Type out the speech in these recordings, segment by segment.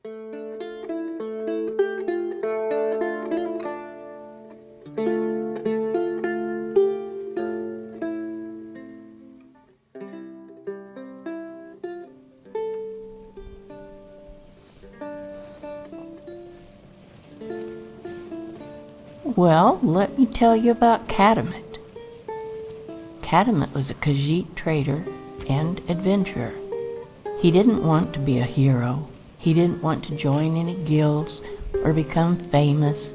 Well, let me tell you about Khajiit. Khajiit was a Khajiit trader and adventurer. He didn't want to be a hero. He didn't want to join any guilds or become famous.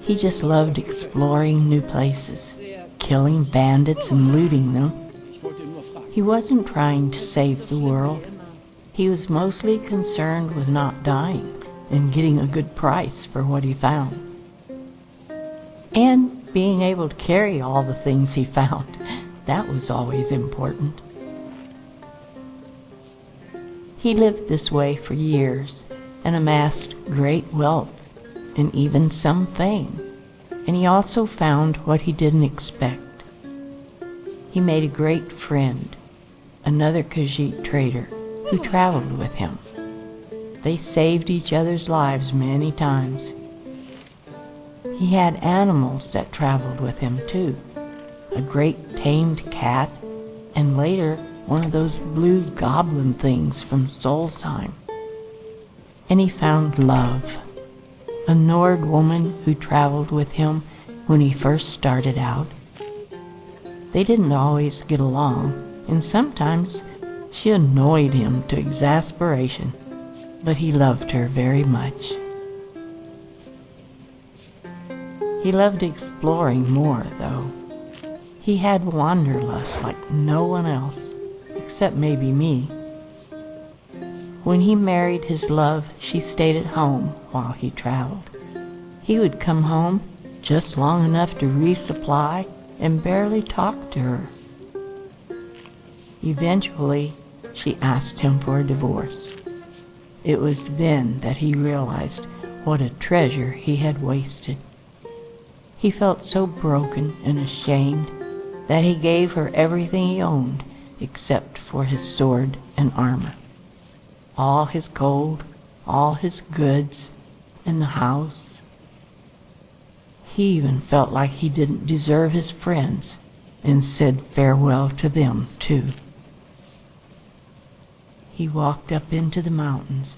He just loved exploring new places, killing bandits and looting them. He wasn't trying to save the world. He was mostly concerned with not dying and getting a good price for what he found. And being able to carry all the things he found, that was always important. He lived this way for years and amassed great wealth and even some fame. And he also found what he didn't expect. He made a great friend, another Khajiit trader who traveled with him. They saved each other's lives many times. He had animals that traveled with him too, a great tamed cat, and later one of those blue goblin things from Solstheim. And he found love, a Nord woman who traveled with him when he first started out. They didn't always get along, and sometimes she annoyed him to exasperation, but he loved her very much. He loved exploring more, though. He had wanderlust like no one else, except maybe me. When he married his love, she stayed at home while he traveled. He would come home just long enough to resupply and barely talk to her. Eventually, she asked him for a divorce. It was then that he realized what a treasure he had wasted. He felt so broken and ashamed that he gave her everything he owned except for his sword and armor. All his gold, all his goods, and the house. He even felt like he didn't deserve his friends and said farewell to them too. He walked up into the mountains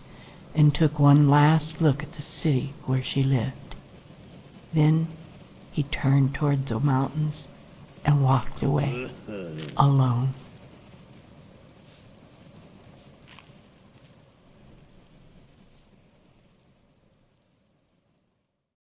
and took one last look at the city where she lived. Then he turned toward the mountains and walked away, alone.